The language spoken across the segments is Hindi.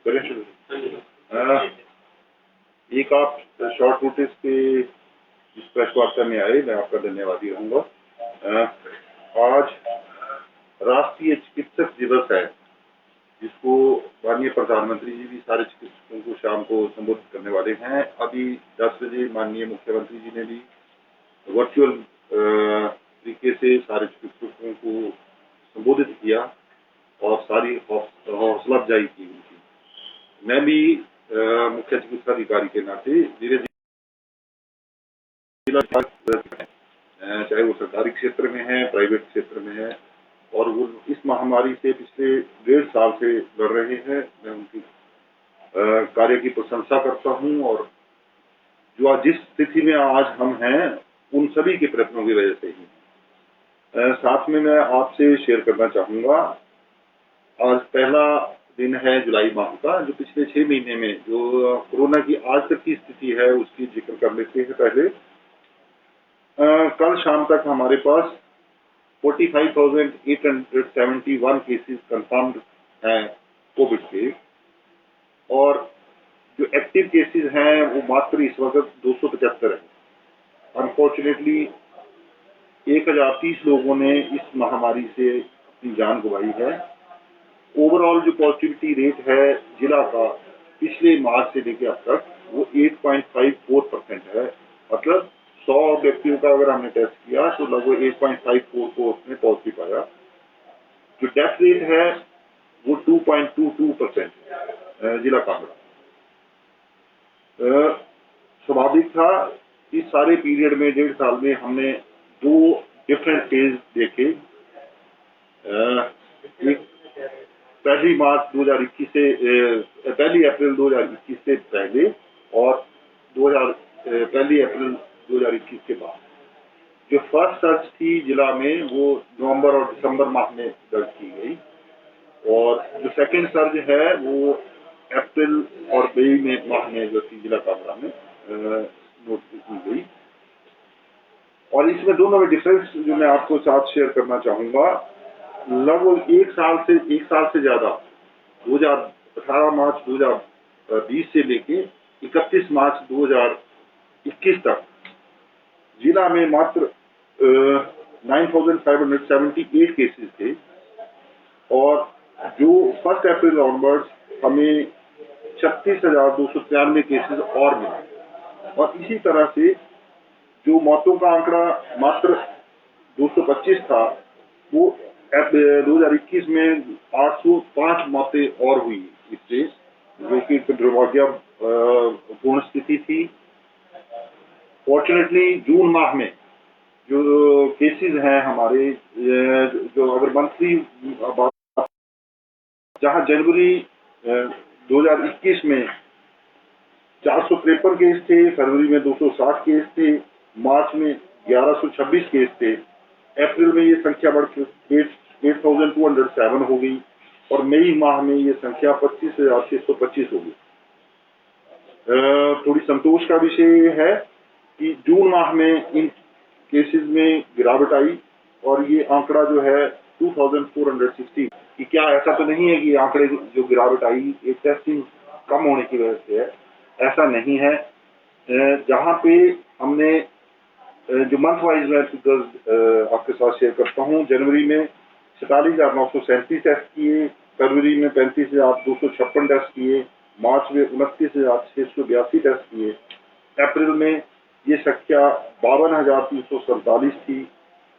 करें शुरू। एक आप शॉर्ट नोटिस पे इस प्रेस वार्ता में आए, मैं आपका धन्यवादी रहूंगा। आज राष्ट्रीय चिकित्सक दिवस है, जिसको माननीय प्रधानमंत्री जी भी सारे चिकित्सकों को शाम को संबोधित करने वाले हैं। अभी 10 बजे माननीय मुख्यमंत्री जी ने भी वर्चुअल तरीके से सारे चिकित्सकों को संबोधित किया और सारी हौसला अफजाई की उनकी। मैं भी मुख्य चिकित्सा अधिकारी के नाते धीरे धीरे चाहे वो सरकारी क्षेत्र में है, प्राइवेट क्षेत्र में है, और वो इस महामारी से पिछले 1.5 साल से लड़ रहे हैं। मैं उनकी कार्य की प्रशंसा करता हूं, और जो जिस स्थिति में आज हम हैं उन सभी के प्रयत्नों की वजह से ही। साथ में मैं आपसे शेयर करना चाहूंगा, आज पहला दिन है जुलाई माह का, जो पिछले 6 महीने में जो कोरोना की आज तक की स्थिति है उसकी जिक्र कर लेते हैं। पहले कल शाम तक हमारे पास 45,871 केसेस कंफर्म्ड हैं कोविड के, और जो एक्टिव केसेस हैं वो मात्र इस वक्त 275 है। अनफॉर्चुनेटली 1030 लोगों ने इस महामारी से अपनी जान गंवाई है। ओवरऑल जो पॉजिटिविटी रेट है जिला का पिछले मार्च से लेकर अब तक वो 8.54% है। मतलब 100 व्यक्तियों का अगर हमने टेस्ट किया तो लगभग 8.54 को उसने पॉजिटिव पाया। जो डेथ रेट है वो 2.22% है जिला कांगड़ा। स्वाभाविक था, इस सारे पीरियड में 1.5 साल में हमने 2 डिफरेंट फेज देखे। एक 1 अप्रैल 2021 से पहले और 1 अप्रैल 2021 के बाद। जो फर्स्ट सर्च थी जिला में वो नवंबर और दिसंबर माह में दर्ज की गई, और जो सेकेंड सर्ज है वो अप्रैल और मई में माह में जो थी जिला कांगड़ा में नोट की गई। और इसमें दोनों में डिफरेंस जो मैं आपको साथ शेयर करना चाहूंगा, लगभग 1 साल से ज्यादा 2018 मार्च 2020 से लेके 31 मार्च 2021 तक जिला में मात्र 9,578 केसेस थे, और जो 1 अप्रैल ऑनवर्ड्स हमें 36,293 केसेस और मिले। और इसी तरह से जो मौतों का आंकड़ा मात्र 225 था, वो 2021 में 805 मौतें और हुई इससे, जो कि दुर्भाग्यपूर्ण स्थिति थी। फॉर्चुनेटली जून माह में जो केसेस हैं हमारे, जो अगर मंथली बात, जहां जनवरी 2021 में 453 केस थे, फरवरी में 260 केस थे, मार्च में 1126 केस थे, अप्रैल में ये संख्या बढ़कर 8,207 हो गई, और मई माह में ये संख्या 25,625 हो गई। थोड़ी संतोष का विषय है कि जून माह में इन केसेस में गिरावट आई, और ये आंकड़ा जो है 2,460 कि क्या ऐसा तो नहीं है कि आंकड़े जो गिरावट आई ये टेस्टिंग कम होने की वजह से है, ऐसा नहीं है। जहां पे हमने जो मंथ वाइज मैं आपके साथ शेयर करता हूं, जनवरी में 47,937 टेस्ट किए, फरवरी में 35,256 टेस्ट किए, मार्च में 29,682 टेस्ट किए, अप्रैल में ये संख्या 52,347 थी,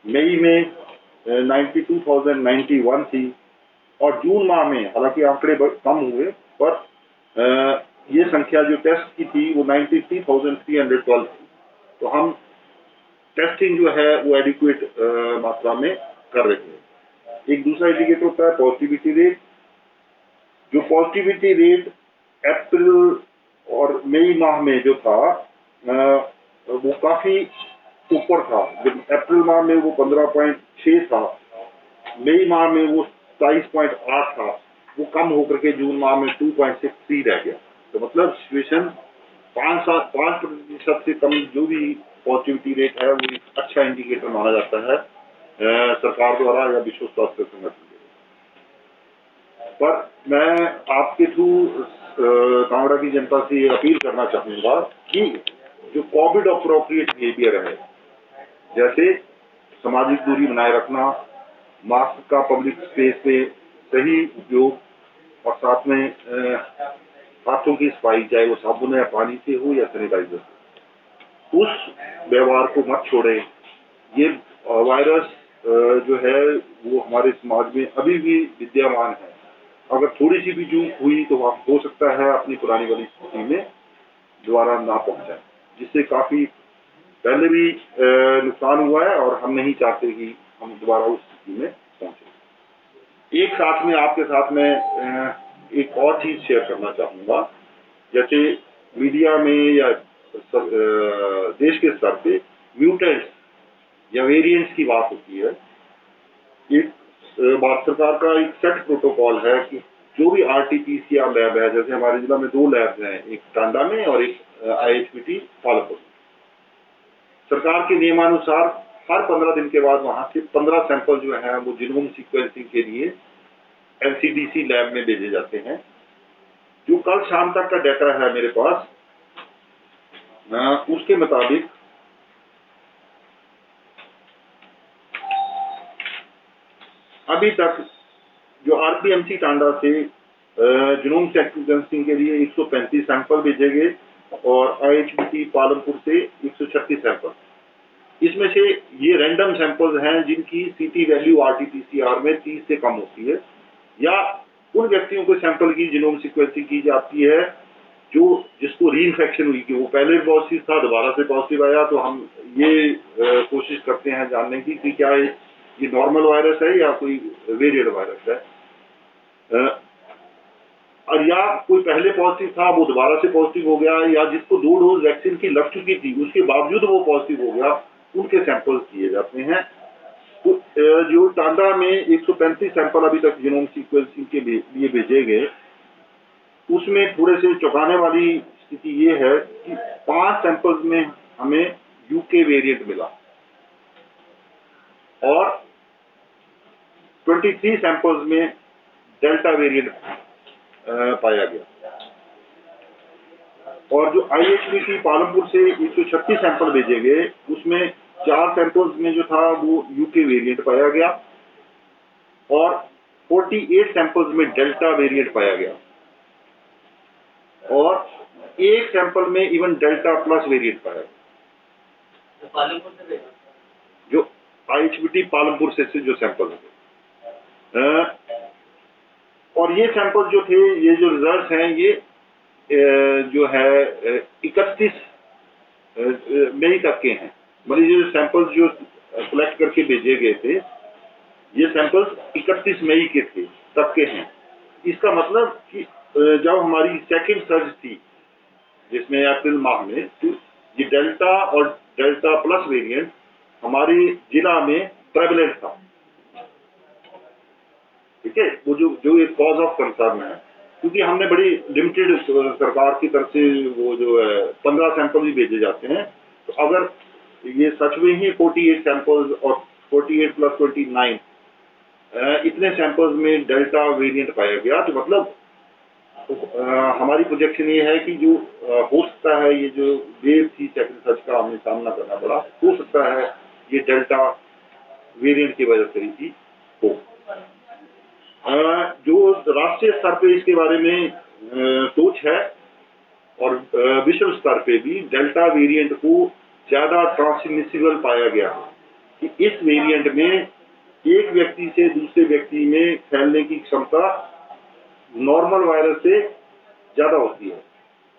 मई में 92,091 थी, और जून माह में हालांकि आंकड़े कम हुए, पर ये संख्या जो टेस्ट की थी वो 93,312 थी। तो हम टेस्टिंग जो है वो एडिक्वेट मात्रा में कर रहे हैं। एक दूसरा इंडिकेटर होता है पॉजिटिविटी रेट। जो पॉजिटिविटी रेट अप्रैल और मई माह में जो था वो काफी ऊपर था। जब अप्रैल माह में वो 15.6 था, मई माह में वो 27.8 था, वो कम होकर के जून माह में 2.63 रह गया। तो मतलब सिचुएशन 5% से कम जो भी पॉजिटिविटी रेट है वो एक अच्छा इंडिकेटर माना जाता है सरकार द्वारा या विश्व स्वास्थ्य संगठन द्वारा। पर मैं आपके थ्रू की जनता से ये अपील करना चाहूंगा कि जो कोविड अप्रोप्रिएट बिहेवियर है, जैसे सामाजिक दूरी बनाए रखना, मास्क का पब्लिक स्पेस पे सही उपयोग और साथ में हाथों की सफाई, चाहे वो साबुन या पानी से हो या सैनिटाइजर से, उस व्यवहार को मत छोड़ें। ये वायरस जो है वो हमारे समाज में अभी भी विद्यमान है। अगर थोड़ी सी भी चूक हुई तो हो सकता है अपनी पुरानी वाली स्थिति में दोबारा ना पहुंच जाए, जिससे काफी पहले भी नुकसान हुआ है और हम नहीं चाहते कि हम दोबारा उस स्थिति में पहुंचे। एक साथ में आपके साथ में एक और चीज शेयर करना चाहूंगा। जैसे मीडिया में या देश के स्तर पे म्यूटेंट्स या वेरिएंट्स की बात होती है। एक भारत सरकार का एक सेट प्रोटोकॉल है कि जो भी RT-PCR लैब है, जैसे हमारे जिला में 2 लैब हैं, एक टांडा में और एक IHBT पालमपुर में। सरकार के नियमानुसार हर 15 दिन के बाद वहां से 15 सैंपल जो है वो जीनोम सीक्वेंसिंग के लिए NCDC लैब में भेजे जाते हैं। जो कल शाम तक का डाटा है मेरे पास, उसके मुताबिक अभी तक जो RPMC टांडा से जीनोम सीक्वेंसिंग के लिए 135 सैंपल भेजे गए और IHBT पालमपुर से 136 सैंपल। इसमें से ये रैंडम सैंपल्स हैं जिनकी CT वैल्यू RT-PCR में 30 से कम होती है, या उन व्यक्तियों को सैंपल की जीनोम सीक्वेंसिंग की जाती है जो जिसको रीइंफेक्शन हुई, कि वो पहले पॉजिटिव था, दोबारा से पॉजिटिव आया, तो हम ये कोशिश करते हैं जानने की कि क्या ये नॉर्मल वायरस है या कोई वेरिएंट वायरस है, और या कोई पहले पॉजिटिव था वो दोबारा से पॉजिटिव हो गया, या जिसको 2 डोज वैक्सीन की लग चुकी थी उसके बावजूद वो पॉजिटिव हो गया, उनके सैंपल्स किए जाते हैं। तो जो टांडा में 135 सैंपल अभी तक जीनोम सीक्वेंसिंग के लिए भेजे गए, उसमें थोड़े से चौंकाने वाली स्थिति ये है कि 5 सैंपल्स में हमें UK वेरिएंट मिला और 23 सैंपल्स में डेल्टा वेरिएंट पाया गया। और जो IHBT पालमपुर से 136 सैंपल भेजे गए, उसमें 4 सैंपल्स में जो था वो UK वेरिएंट पाया गया और 48 सैंपल्स में डेल्टा वेरिएंट पाया गया और एक सैंपल में इवन डेल्टा प्लस वेरिएंट पाया गया। जो IHBT पालमपुर से जो सैंपल है, और ये सैंपल जो थे, ये जो रिजल्ट हैं, ये जो है 31 मई तक के हैं। मतलब ये सैंपल्स जो कलेक्ट करके भेजे गए थे, ये सैंपल्स 31 मई के थे तक के हैं। इसका मतलब कि जब हमारी सेकंड सर्ज थी जिसमें अप्रैल माह में, तो ये डेल्टा और डेल्टा प्लस वेरिएंट हमारे जिला में प्रेवलेंट था। ठीक है, वो जो एक कॉज ऑफ कंसर्न है, क्योंकि हमने बड़ी लिमिटेड सरकार की तरफ से वो जो है 15 सैंपल भी भेजे जाते हैं। तो अगर ये सच में ही 48 सैंपल्स और 48 प्लस 29 इतने सैंपल्स में डेल्टा वेरिएंट पाया गया, तो मतलब हमारी प्रोजेक्शन ये है कि जो हो सकता है ये जो वेव थी सेकंड सर्ज का हमें सामना करना पड़ा, हो सकता है ये डेल्टा वेरिएंट की वजह से ही हो। जो राष्ट्रीय स्तर पे इसके बारे में सोच है और विश्व स्तर पे भी डेल्टा वेरिएंट को ज्यादा ट्रांसमिसिबल पाया गया कि इस वेरिएंट में एक व्यक्ति से दूसरे व्यक्ति में फैलने की क्षमता नॉर्मल वायरस से ज्यादा होती है।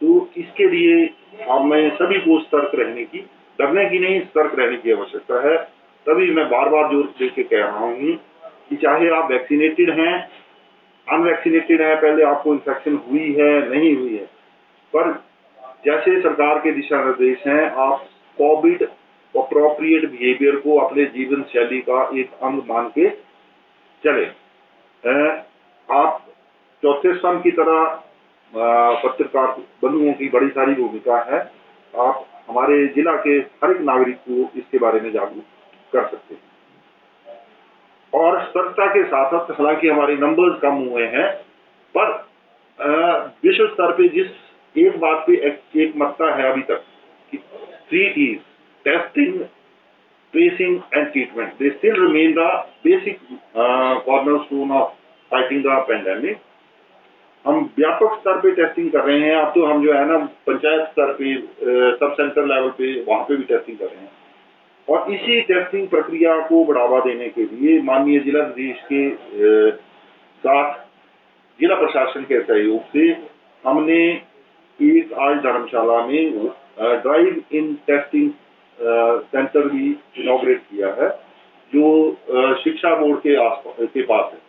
तो इसके लिए हमें सभी को सतर्क रहने की, डरने की नहीं, सतर्क रहने की आवश्यकता है। तभी मैं बार बार जोर दे के कह रहा हूँ कि चाहे आप वैक्सीनेटेड हैं, अनवैक्सीनेटेड हैं, पहले आपको इन्फेक्शन हुई है नहीं हुई है, पर जैसे सरकार के दिशा निर्देश हैं, आप कोविड अप्रोप्रिएट बिहेवियर को अपने जीवन शैली का एक अंग मान के चले। आप चौथे स्तंभ की तरह पत्रकार बंधुओं की बड़ी सारी भूमिका है। आप हमारे जिला के हर एक नागरिक को इसके बारे में जागरूक कर सकते हैं। और सतर्कता के साथ हालांकि हमारे नंबर्स कम हुए हैं, पर विश्व स्तर पे जिस एक बात पे एक मत्ता है अभी तक कि 3 T's testing, tracing and treatment they still remain the basic cornerstone of fighting the pandemic. हम व्यापक स्तर पे टेस्टिंग कर रहे हैं। अब तो हम जो है ना पंचायत स्तर पे, सब सेंटर लेवल पे, वहां पे भी टेस्टिंग कर रहे हैं। और इसी टेस्टिंग प्रक्रिया को बढ़ावा देने के लिए माननीय जिलाधीश के साथ जिला प्रशासन के सहयोग से हमने एक आज धर्मशाला में ड्राइव इन टेस्टिंग सेंटर भी इनॉग्रेट किया है, जो शिक्षा बोर्ड के पास है।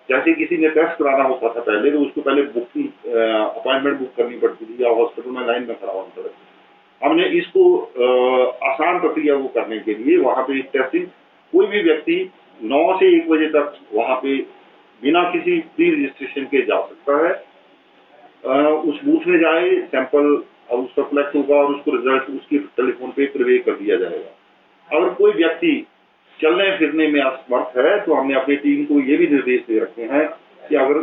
जैसे किसी ने टेस्ट कराना होता था पहले, तो उसको पहले बुकिंग अपॉइंटमेंट बुक करनी पड़ती थी या हॉस्पिटल में लाइन में खड़ा होना पड़ता था। हमने इसको आसान प्रक्रिया को करने के लिए वहां पे टेस्टिंग, कोई भी व्यक्ति 9 से 1 बजे तक वहां पे बिना किसी प्री रजिस्ट्रेशन के जा सकता है। उस बूथ में जाए, सैंपल अब उसका कलेक्ट होगा और उसको रिजल्ट उसकी टेलीफोन पे प्रिवे कर दिया जाएगा। अगर कोई व्यक्ति चलने फिरने में असमर्थ है तो हमने अपनी टीम को ये भी निर्देश दे रखे हैं कि अगर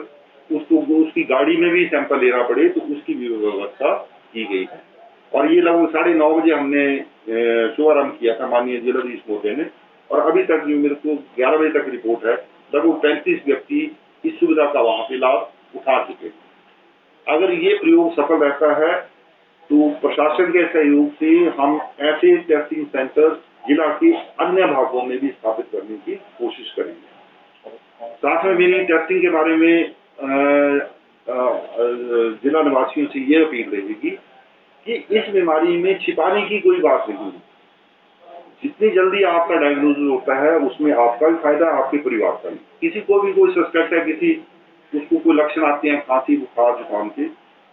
उसको उसकी गाड़ी में भी सैंपल लेना पड़े तो उसकी भी व्यवस्था की गई है। और ये लगभग 9:30 बजे हमने शुभारंभ किया था माननीय जिलाधीश महोदय ने, और अभी तक जो मेरे को 11 बजे तक रिपोर्ट है, लगभग 35 व्यक्ति इस सुविधा का वहां पे लाभ उठा चुके हैं। अगर ये प्रयोग सफल रहता है तो प्रशासन के सहयोग से हम ऐसे टेस्टिंग सेंटर जिला के अन्य भागों में भी स्थापित करने की कोशिश करेंगे। साथ में मेरी टेस्टिंग के बारे में जिला निवासियों से ये अपील रहेगी कि इस बीमारी में छिपाने की कोई बात नहीं है। जितनी जल्दी आपका डायग्नोसिस होता है उसमें आपका भी फायदा, आपके परिवार का भी। किसी को भी कोई सस्पेक्ट है, उसको कोई लक्षण आते हैं खांसी, बुखार, जुकाम के,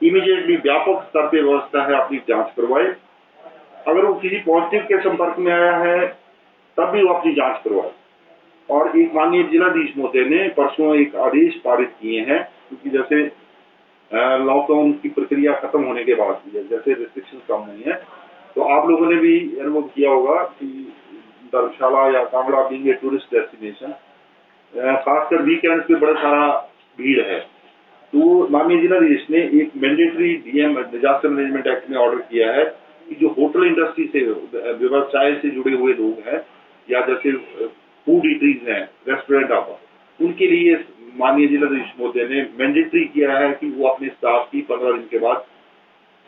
इमीडिएटली व्यापक स्तर पे व्यवस्था है अपनी जांच करवाए। अगर वो किसी पॉजिटिव के संपर्क में आया है तब भी वो अपनी जांच करवाए। और एक माननीय जिलाधीश महोदय ने परसों एक आदेश पारित किए हैं, क्योंकि जैसे लॉकडाउन की प्रक्रिया खत्म होने के बाद जैसे रिस्ट्रिक्शन कम हुई है, तो आप लोगों ने भी अनुभव किया होगा कि धर्मशाला या Kangra being a tourist destination, खासकर वीकेंड पे बड़ा सारा भीड़ है। तो माननीय जिलाधीश ने एक mandatory DM disaster management act में ऑर्डर किया है कि जो होटल इंडस्ट्री से, व्यवसाय से जुड़े हुए लोग हैं या जैसे फूड ईटरीज हैं, रेस्टोरेंट आप, उनके लिए माननीय जिलाधीश महोदय ने मैंडेटरी किया है कि वो अपने स्टाफ की 15 दिन के बाद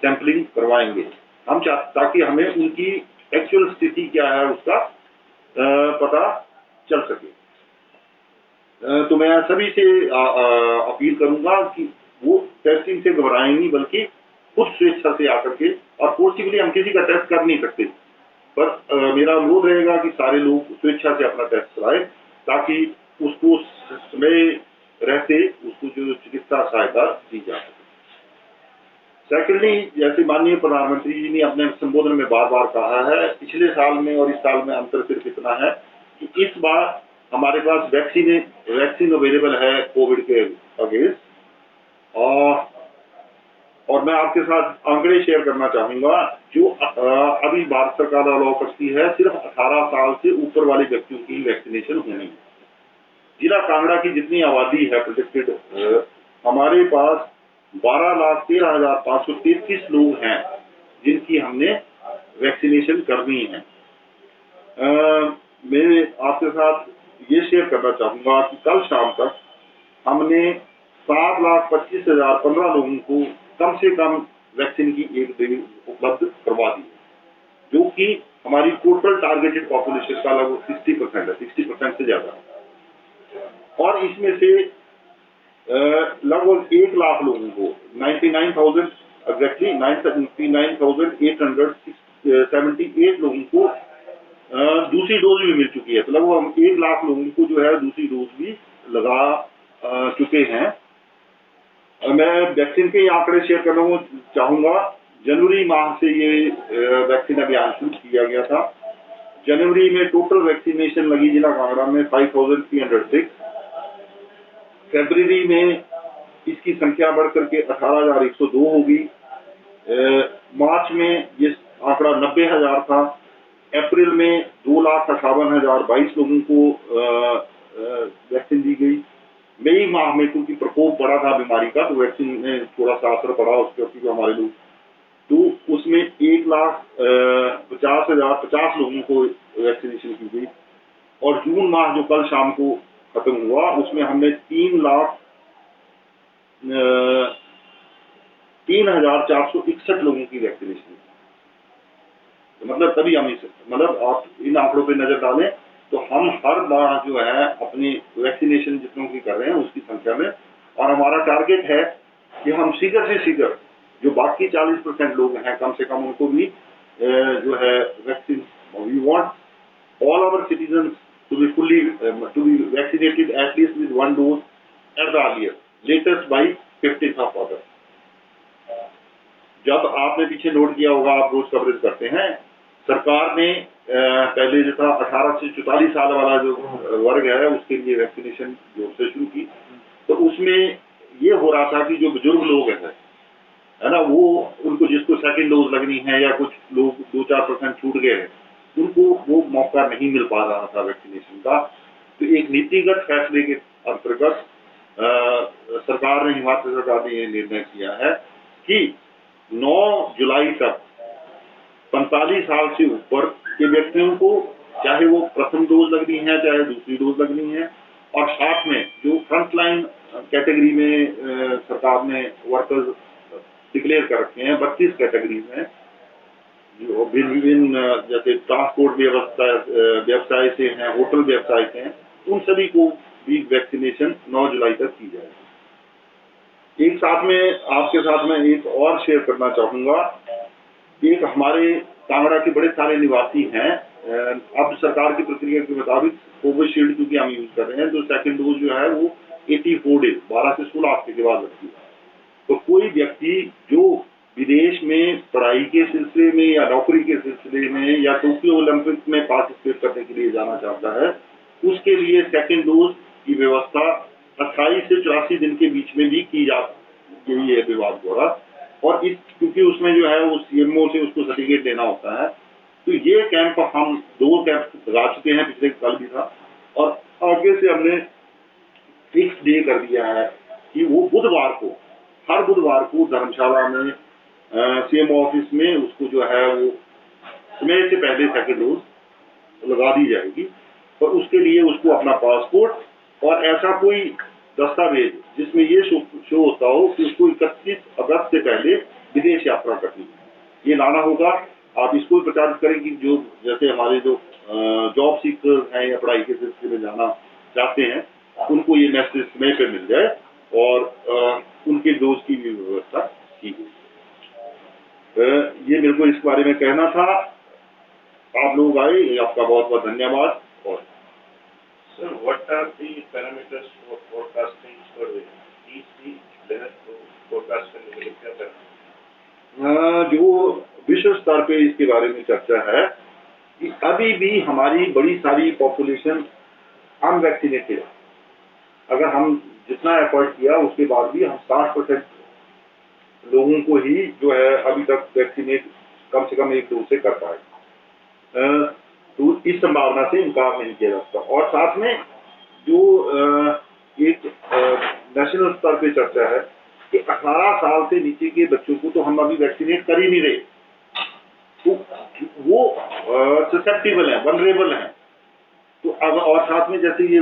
सैंपलिंग करवाएंगे। हम ताकि हमें उनकी एक्चुअल स्थिति क्या है उसका पता चल सके। तो मैं सभी से अपील करूंगा कि वो टेस्टिंग से घबराएं नहीं, बल्कि खुद स्वेच्छा से आकर के, और फोर्सिबली हम किसी का टेस्ट कर नहीं सकते, पर मेरा अनुरोध रहेगा कि सारे लोग स्वेच्छा से अपना टेस्ट कराएं ताकि उसको समय रहते उसको जो चिकित्सा सहायता दी जा सके। सेकेंडली, जैसे माननीय प्रधानमंत्री जी ने अपने संबोधन में बार बार कहा है, पिछले साल में और इस साल में अंतर सिर्फ इतना है कि इस बार हमारे पास वैक्सीन अवेलेबल है कोविड के अगेंस्ट। और मैं आपके साथ आंकड़े शेयर करना चाहूंगा जो अभी भारत सरकार अलाउ करती है, सिर्फ 18 साल से ऊपर वाले व्यक्तियों की वैक्सीनेशन होनी है। जिला कांगड़ा की जितनी आबादी है प्रोजेक्टेड, हमारे पास 12,13,533 लोग हैं जिनकी हमने वैक्सीनेशन करनी है। मैं आपके साथ ये शेयर करना चाहूंगा कि कल शाम तक हमने 7,25,015 लोगों को कम से कम वैक्सीन की एक डोज उपलब्ध करवा दी, जो कि हमारी टोटल टारगेटेड पॉपुलेशन का लगभग 60% है, 60% से ज्यादा। और इसमें से लगभग 1 लाख लोगों को 99,000 एग्जैक्टली 99,878 लोगों को दूसरी डोज भी मिल चुकी है। तो लगभग 1 लाख लोगों को जो है दूसरी डोज भी लगा चुके हैं। मैं वैक्सीन के आंकड़े शेयर करना चाहूंगा। जनवरी माह से ये वैक्सीन अभियान शुरू किया गया था। जनवरी में टोटल वैक्सीनेशन लगी जिला कांगड़ा में 5,306। फरवरी में इसकी संख्या बढ़कर के 18,102 होगी। मार्च में ये आंकड़ा 90,000 था। अप्रैल में 2,58,022 लोगों को वैक्सीन दी गई। मई माह में क्योंकि प्रकोप बड़ा था बीमारी का, तो वैक्सीन में थोड़ा सा असर पड़ा उसके क्योंकि हमारे लोग, तो उसमें 1,50,050 लोगों को वैक्सीनेशन की गई। और जून माह जो कल शाम को खत्म हुआ उसमें हमने 3,0461 लोगों की वैक्सीनेशन की। मतलब तभी हम मतलब आप इन आंकड़ों पे नजर डालें तो हम हर बार जो है अपनी वैक्सीनेशन जितनों की कर रहे हैं उसकी संख्या में, और हमारा टारगेट है कि हम शीघ्र से शीघ्र जो बाकी 40% लोग हैं कम से कम उनको भी जो है vaccine, we want all our citizen to be fully to be vaccinated at least with 1 dose at the earlier latest by 15th of August। जब आपने पीछे नोट किया होगा, आप रोज कवरेज करते हैं, सरकार ने पहले जो था 18 से 44 साल वाला जो वर्ग है उसके लिए वैक्सीनेशन जोर से शुरू की, तो उसमें ये हो रहा था कि जो बुजुर्ग लोग हैं है ना, वो उनको जिसको सेकंड डोज लगनी है या कुछ लोग 2-4% छूट गए हैं, उनको वो मौका नहीं मिल पा रहा था वैक्सीनेशन का। तो एक नीतिगत फैसले के अंतर्गत सरकार ने, हिमाचल सरकार ने ये निर्णय किया है कि 9 जुलाई तक 45 साल से ऊपर के व्यक्तियों को चाहे वो प्रथम डोज लगनी है चाहे दूसरी डोज लगनी है, और साथ में जो फ्रंटलाइन कैटेगरी में सरकार ने वर्कर्स डिक्लेयर कर रखे हैं 32 कैटेगरीज में, जो विभिन्न जैसे ट्रांसपोर्ट व्यवसाय से हैं, होटल व्यवसाय से हैं, उन सभी को भी वैक्सीनेशन 9 जुलाई तक की जाएगी। एक साथ में आपके साथ में एक और शेयर करना चाहूंगा। एक हमारे कांगड़ा के बड़े सारे निवासी हैं, अब सरकार की प्रक्रिया के मुताबिक कोविशील्ड क्योंकि हम यूज कर रहे हैं, तो सेकंड डोज जो है वो 84 डेज 12 से 16 हफ्ते के बाद लगती है। तो कोई व्यक्ति जो विदेश में पढ़ाई के सिलसिले में या नौकरी के सिलसिले में या टोक्यो ओलंपिक में पार्टिसिपेट करने के लिए जाना चाहता है, उसके लिए सेकंड डोज की व्यवस्था 28 से 84 दिन के बीच में भी की जा गई है विभाग द्वारा। और इस क्योंकि उसमें जो है वो सीएमओ से उसको सर्टिफिकेट देना होता है, तो ये कैंप हम 2 कैंप लगा चुके हैं, पिछले साल भी था, और आगे से हमने फिक्स डे कर दिया है कि वो बुधवार को, हर बुधवार को धर्मशाला में सीएमओ ऑफिस में उसको जो है वो समय से पहले सेकंड डोज लगा दी जाएगी। और उसके लिए उसको अपना पासपोर्ट और ऐसा कोई दस्तावेज जिसमें ये शो होता हो कि उसको 31 अगस्त से पहले विदेश यात्रा करनी है, ये लाना होगा। आप इसको प्रचारित करें कि जो जैसे हमारे जो जॉब सीकर्स हैं या पढ़ाई के सिलसिले में जाना चाहते हैं, उनको ये मैसेज समय पे मिल जाए और उनके डोज की भी व्यवस्था की गई। ये मेरे को इस बारे में कहना था। आप लोग आए, आपका बहुत बहुत धन्यवाद। और Sir, what are the parameters for forecasting for the EC level को फोरकास्ट करने के लिए क्या करना? जो विश्व स्तर पे इसके बारे में चर्चा है कि अभी भी हमारी बड़ी सारी पॉपुलेशन अनवैक्सीनेटेड है। अगर हम जितना एफर्ट किया उसके बाद भी हम 60% लोगों को ही जो है अभी तक वैक्सीनेट कम से कम 1 डोज से कर पाए, तो इस संभावना से इनकार नहीं किया जा सकता। और साथ में जो एक नेशनल स्तर पे चर्चा है कि 18 साल से नीचे के बच्चों को तो हम अभी वैक्सीनेट कर ही नहीं रहे, तो वो ससेप्टिबल है, वनरेबल है। तो अब और साथ में जैसे ये